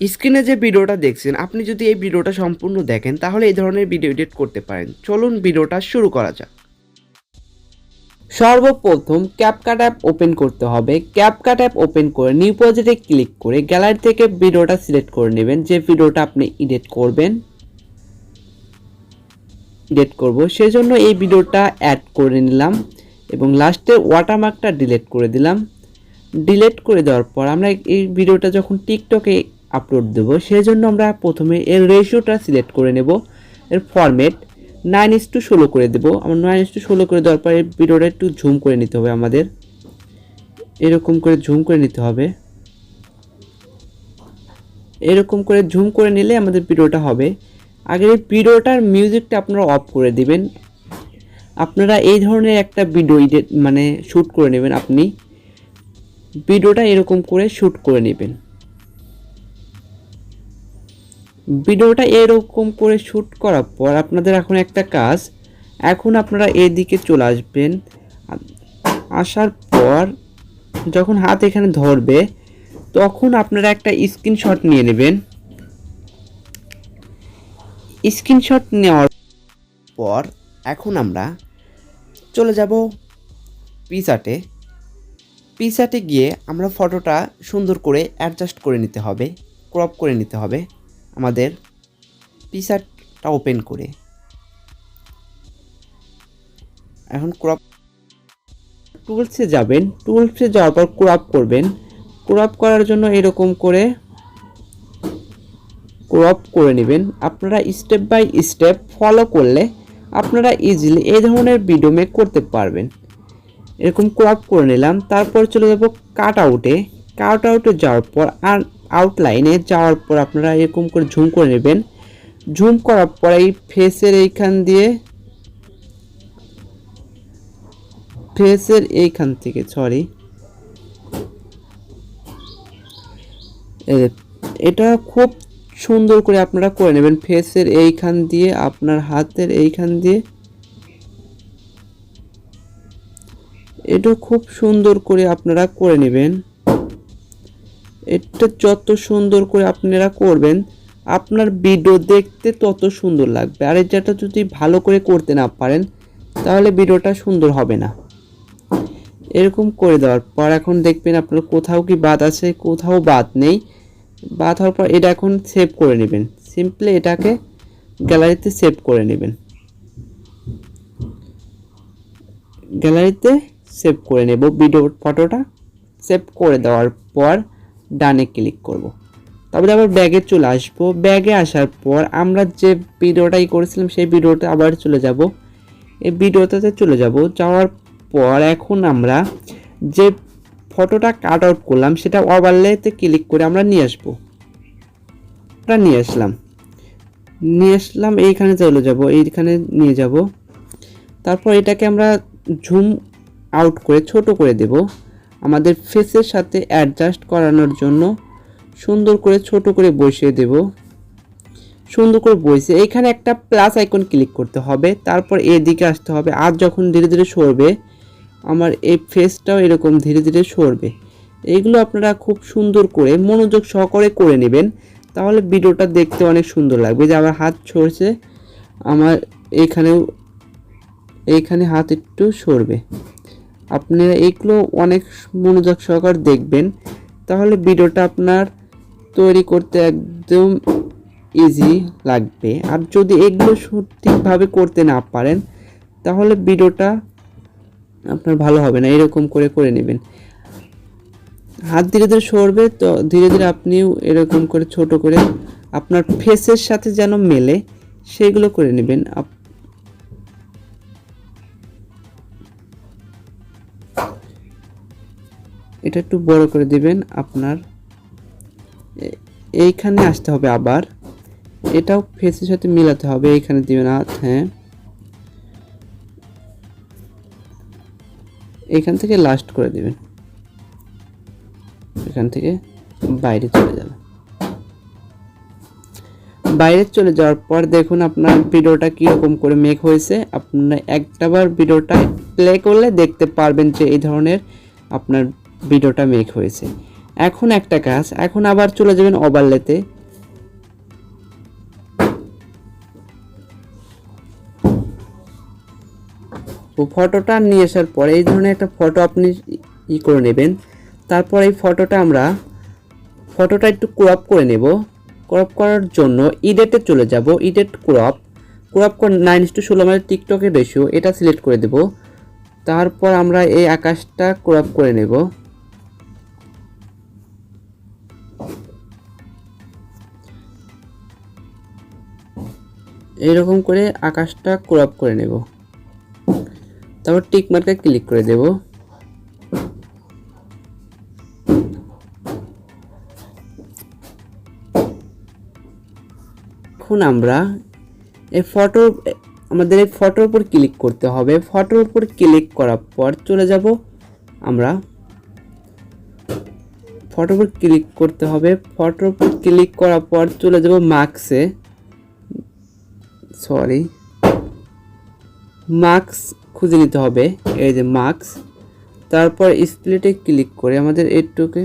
স্ক্রিনে যে ভিডিওটা দেখছেন, আপনি যদি এই ভিডিওটা সম্পূর্ণ দেখেন তাহলে এই ধরনের ভিডিও এডিট করতে পারেন। চলুন ভিডিওটা শুরু করা যাক। সর্বপ্রথম ক্যাপকাট অ্যাপ ওপেন করতে হবে। ক্যাপকাট অ্যাপ ওপেন করে নিউ প্রজেক্টে ক্লিক করে গ্যালারি থেকে ভিডিওটা সিলেক্ট করে নেবেন। যে ভিডিওটা আপনি এডিট করব সেজন্য এই ভিডিওটা অ্যাড করে নিলাম এবং লাস্টে ওয়াটারমার্কটা ডিলিট করে দিলাম। ডিলিট করে দেওয়ার পর আমরা এই ভিডিওটা যখন টিকটকে আপলোড দেব সেজন্য আমরা প্রথমে এর রেশিওটা সিলেক্ট করে নেব। এর ফরম্যাট 9:16 করে দেব। আমরা 9:16 করে দেওয়ার পর এই ভিডিওটা একটু জুম করে নিতে হবে, আমাদের এরকম করে জুম করে নিতে হবে। এরকম করে জুম করে নিলে আমাদের ভিডিওটা হবে। আগে এই ভিডিওটার মিউজিকটা আপনারা অফ করে দিবেন। আপনারা এই ধরনের একটা ভিডিও এডিট শ্যুট করে নেবেন। আপনি ভিডিওটা এরকম করে শ্যুট করে নেবেন। ভিডিওটা এরকম করে শ্যুট করার পর আপনাদের এখন একটা কাজ, এখন আপনারা এদিকে চলে আসবেন। আসার পর যখন হাত এখানে ধরবে তখন আপনারা একটা স্ক্রিনশট নিয়ে নেবেন। স্ক্রিনশট নেওয়ার পর এখন আমরা চলে যাব পিকচার্টে গিয়ে আমরা ফটোটা সুন্দর করে অ্যাডজাস্ট করে নিতে হবে, ক্রপ করে নিতে হবে। আমাদের পিকচার্টটা ওপেন করে এখন ক্রপ টুলসে যাবেন। টুলসে যাওয়ার পর ক্রপ করবেন। ক্রপ করার জন্য এরকম করে ক্রপ করে নেবেন। আপনারা স্টেপ বাই স্টেপ ফলো করলে আপনারা ইজিলি এই ধরনের ভিডিও মেক করতে পারবেন। এরকম ক্রপ করে নিলাম। তারপর চলে যাব কাট আউটে যাওয়ার পর আর আউটলাইনে যাওয়ার পর আপনারা এরকম করে ঝুম করে নেবেন। ঝুম করার পর এই ফেসের এইখান থেকে এটা খুব সুন্দর করে আপনারা করে নেবেন। ফেসের এইখান দিয়ে আপনার হাতের এইখান দিয়ে এটা খুব সুন্দর করে আপনারা করে নেবেন। এটা যত সুন্দর করে আপনারা করবেন আপনার ভিডিও দেখতে তত সুন্দর লাগবে। আর যেটা যদি ভালো করে করতে না পারেন তাহলে ভিডিওটা সুন্দর হবে না। এরকম করে দেওয়ার পর এখন দেখবেন আপনার কোথাও কি বাদ আছে, কোথাও বাদ নেই। বাদ হওয়ার পর এটা এখন সেভ করে নেবেন। সিম্পলি এটাকে গ্যালারিতে সেভ করে নেবেন। গ্যালারিতে সেভ করে নেব ভিডিওর ফটোটা। সেভ করে দেওয়ার পর ডানে ক্লিক করব। তারপরে আবার ব্যাগে চলে আসবো। ব্যাগে আসার পর আমরা যে ভিডিওটাই করেছিলাম সেই ভিডিওটা আবার চলে যাব। এই ভিডিওটাতে চলে যাব। যাওয়ার পর এখন আমরা যে ফটোটা কাট আউট করলাম সেটা ওভারলেতে ক্লিক করে আমরা নিয়ে আসলাম। এইখানে চলে যাব, এইখানে নিয়ে যাব। তারপর এটাকে আমরা জুম আউট করে ছোট করে দেব। আমাদের ফেসের সাথে অ্যাডজাস্ট করানোর জন্য সুন্দর করে ছোট করে বসিয়ে দেব। সুন্দর করে বসে এইখানে একটা প্লাস আইকন ক্লিক করতে হবে। তারপর এদিকে আসতে হবে। আর যখন ধীরে ধীরে সরবে আমার এই ফেসটাও এরকম ধীরে ধীরে সরবে। এইগুলো আপনারা খুব সুন্দর করে মনোযোগ সহকারে করে নেবেন, তাহলে ভিডিওটা দেখতে অনেক সুন্দর লাগবে। যে আমার হাত সরছে, আমার এইখানে হাত একটু সরবে। আপনারা এইগুলো অনেক মনোযোগ সহকারে দেখবেন, তাহলে ভিডিওটা আপনার তৈরি করতে একদম ইজি লাগবে। আর যদি এগুলো সঠিকভাবে করতে না পারেন তাহলে ভিডিওটা আপনার ভালো হবে না। এরকম করে নেবেন। হাত ধীরে ধীরে সরবে, তো ধীরে ধীরে আপনিও এরকম করে ছোট করে আপনার ফেসের সাথে যেন মেলে সেগুলো করে নেবেন। এটা একটু বড় করে দিবেন। আপনার এইখানে আসতে হবে, আবার এটাও ফেসের সাথে মিলাতে হবে। এইখানে দিবেন হাত, হ্যাঁ, এখান থেকে লাস্ট করে দিবেন। এখান থেকে বাইরে চলে যাবে। বাইরে চলে যাওয়ার পর দেখুন আপনার ভিডিওটা কীরকম করে মেক হয়েছে। আপনারা একটাবার ভিডিওটা প্লে করলে দেখতে পারবেন যে এই ধরনের আপনার ভিডিওটা মেক হয়েছে। এখন একটা কাজ, এখন আবার চলে যাবেন ওভারলেতে। তো ফটোটা নিয়ে আসার পরে এই ধরনের একটা ফটো আপনি করে নেবেন। তারপর এই ফটোটা একটু ক্রপ করে নেব। ক্রপ করার জন্য এডিটে চলে যাব, এডিট ক্রপ করে 9:16 আমাদের টিকটকের রেশিও, এটা সিলেক্ট করে দেব। তারপর আমরা এই আকাশটা ক্রপ করে নেব। এইরকম করে আকাশটা ক্রপ করে নেব। তারপর টিক মার্কে ক্লিক করে দেব। এখন আমরা আমাদের এই ফটোর উপর ক্লিক করতে হবে। ফটোর উপর ক্লিক করার পর চলে যাব আমরা ফটোর উপর ক্লিক করতে হবে। ফটোর উপর ক্লিক করার পর চলে যাব মার্কস খুঁজে নিতে হবে। এই যে মার্কস, তারপর স্প্লিটে ক্লিক করে আমাদের এইটুকে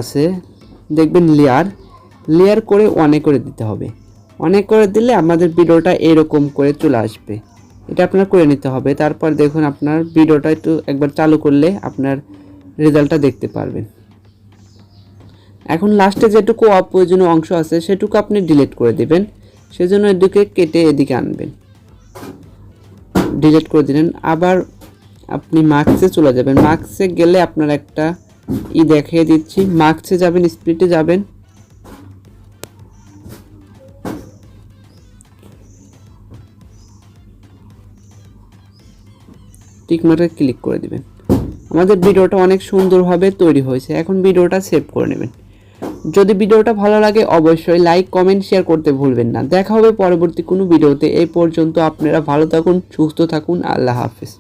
আছে, দেখবেন লেয়ার করে অনেক করে দিতে হবে। অনেক করে দিলে আমাদের ভিডিওটা এরকম করে চলে আসবে। এটা আপনার করে নিতে হবে। তারপর দেখুন আপনার ভিডিওটা একবার চালু করলে আপনার রেজাল্টটা দেখতে পারবেন। এখন লাস্টে যেটুকু অপ্রয়োজনীয় অংশ আছে সেটুকু আপনি ডিলিট করে দিবেন। সেজন্য এদিকে কেটে এদিকে আনবেন, ডিলিট করে দিলেন। আবার আপনি মার্কসে চলে যাবেন। মার্কসে গেলে আপনার একটা দেখিয়ে দিচ্ছি। মার্কসে যাবেন, স্প্লিটে যাবেন, টিক মার্কে ক্লিক করে দিবেন। আমাদের ভিডিওটা অনেক সুন্দরভাবে তৈরি হয়েছে। এখন ভিডিওটা সেভ করে নেবেন। যদি ভিডিওটা ভালো লাগে অবশ্যই লাইক, কমেন্ট, শেয়ার করতে ভুলবেন না। দেখা হবে পরবর্তী কোনো ভিডিওতে। এই পর্যন্ত আপনারা ভালো থাকুন, সুস্থ থাকুন। আল্লাহ হাফেজ।